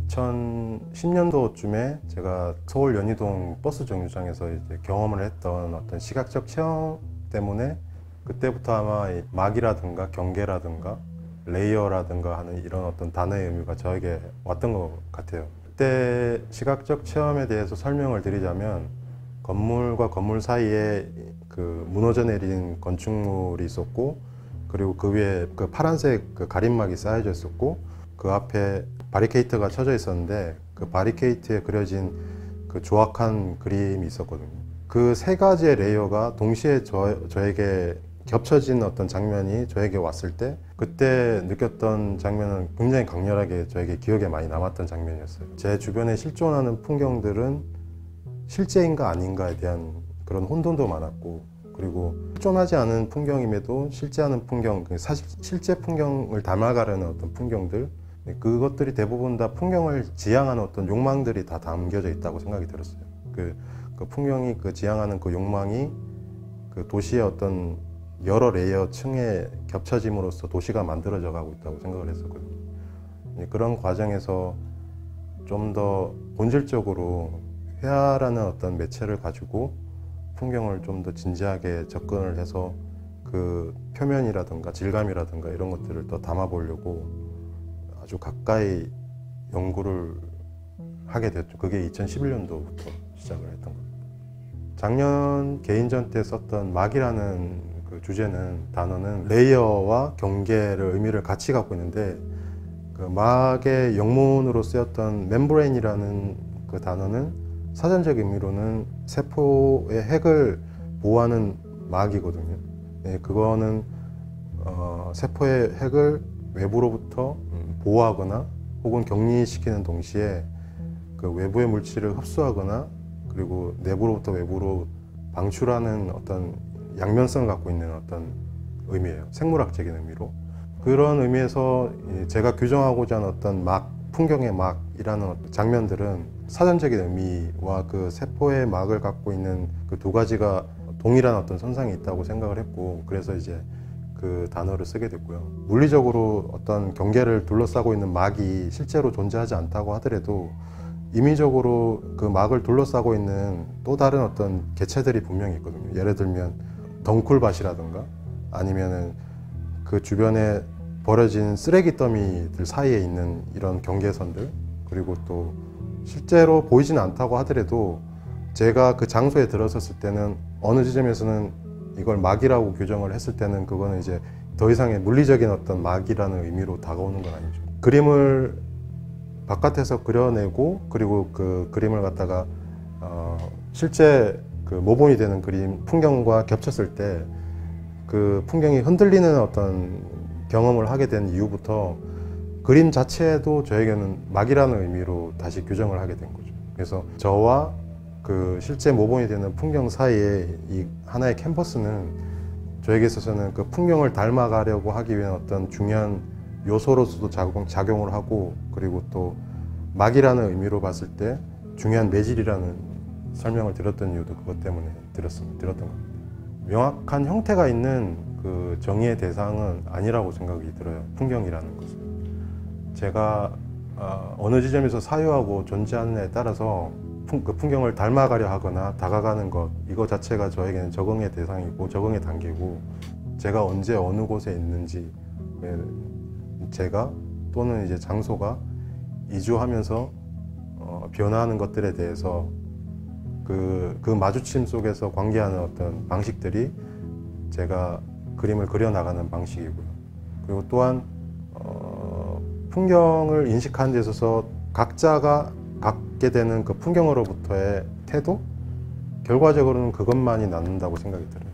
2010년도쯤에 제가 서울 연희동 버스 정류장에서 이제 경험을 했던 어떤 시각적 체험 때문에 그때부터 아마 이 막이라든가 경계라든가 레이어라든가 하는 이런 어떤 단어의 의미가 저에게 왔던 것 같아요. 그때 시각적 체험에 대해서 설명을 드리자면 건물과 건물 사이에 그 무너져 내린 건축물이 있었고, 그리고 그 위에 그 파란색 그 가림막이 쌓여져 있었고, 그 앞에 바리케이트가 쳐져 있었는데 그 바리케이트에 그려진 그 조악한 그림이 있었거든요. 그 세 가지의 레이어가 동시에 저에게 겹쳐진 어떤 장면이 저에게 왔을 때, 그때 느꼈던 장면은 굉장히 강렬하게 저에게 기억에 많이 남았던 장면이었어요. 제 주변에 실존하는 풍경들은 실제인가 아닌가에 대한 그런 혼돈도 많았고, 그리고 실존하지 않은 풍경임에도 실제하는 풍경, 사실 실제 풍경을 담아가려는 어떤 풍경들, 그것들이 대부분 다 풍경을 지향하는 어떤 욕망들이 다 담겨져 있다고 생각이 들었어요. 그 풍경이 그 지향하는 그 욕망이 그 도시의 어떤 여러 레이어 층에 겹쳐짐으로써 도시가 만들어져 가고 있다고 생각을 했었거든요. 그런 과정에서 좀 더 본질적으로 회화라는 어떤 매체를 가지고 풍경을 좀 더 진지하게 접근을 해서 그 표면이라든가 질감이라든가 이런 것들을 더 담아보려고 아주 가까이 연구를 하게 됐죠. 그게 2011년도부터 시작을 했던 겁니다. 작년 개인전 때 썼던 막이라는 그 단어는 레이어와 경계를 의미를 같이 갖고 있는데, 그 막의 영문으로 쓰였던 멤브레인이라는 그 단어는 사전적 의미로는 세포의 핵을 보호하는 막이거든요. 네, 그거는 세포의 핵을 외부로부터 보호하거나 혹은 격리시키는 동시에 그 외부의 물질을 흡수하거나 그리고 내부로부터 외부로 방출하는 어떤 양면성을 갖고 있는 어떤 의미예요. 생물학적인 의미로. 그런 의미에서 제가 규정하고자 하는 어떤 막, 풍경의 막이라는 장면들은 사전적인 의미와 그 세포의 막을 갖고 있는 그 두 가지가 동일한 어떤 선상에 있다고 생각을 했고, 그래서 이제 그 단어를 쓰게 됐고요. 물리적으로 어떤 경계를 둘러싸고 있는 막이 실제로 존재하지 않다고 하더라도 임의적으로 그 막을 둘러싸고 있는 또 다른 어떤 개체들이 분명히 있거든요. 예를 들면 덩쿨밭이라든가 아니면은 그 주변에 버려진 쓰레기 더미들 사이에 있는 이런 경계선들, 그리고 또 실제로 보이지는 않다고 하더라도 제가 그 장소에 들어섰을 때는 어느 지점에서는 이걸 막이라고 규정을 했을 때는 그거는 이제 더 이상의 물리적인 어떤 막이라는 의미로 다가오는 건 아니죠. 그림을 바깥에서 그려내고 그리고 그 그림을 갖다가 실제 그 모본이 되는 그림 풍경과 겹쳤을 때 그 풍경이 흔들리는 어떤 경험을 하게 된 이후부터 그림 자체도 저에게는 막이라는 의미로 다시 규정을 하게 된 거죠. 그래서 저와 그 실제 모본이 되는 풍경 사이에 이 하나의 캔버스는 저에게 있어서는 그 풍경을 닮아가려고 하기 위한 어떤 중요한 요소로서도 작용을 하고, 그리고 또 막이라는 의미로 봤을 때 중요한 매질이라는 설명을 드렸던 이유도 그것 때문에 들었던 겁니다. 명확한 형태가 있는 그 정의의 대상은 아니라고 생각이 들어요. 풍경이라는 것은. 제가 어느 지점에서 사유하고 존재하느냐에 따라서 그 풍경을 닮아가려 하거나 다가가는 것, 이거 자체가 저에게는 적응의 대상이고 적응의 단계고, 제가 언제 어느 곳에 있는지, 제가 또는 이제 장소가 이주하면서 변화하는 것들에 대해서 그 마주침 속에서 관계하는 어떤 방식들이 제가 그림을 그려나가는 방식이고요. 그리고 또한 풍경을 인식하는 데 있어서 각자가 갖게 되는 그 풍경으로부터의 태도? 결과적으로는 그것만이 남는다고 생각이 들어요.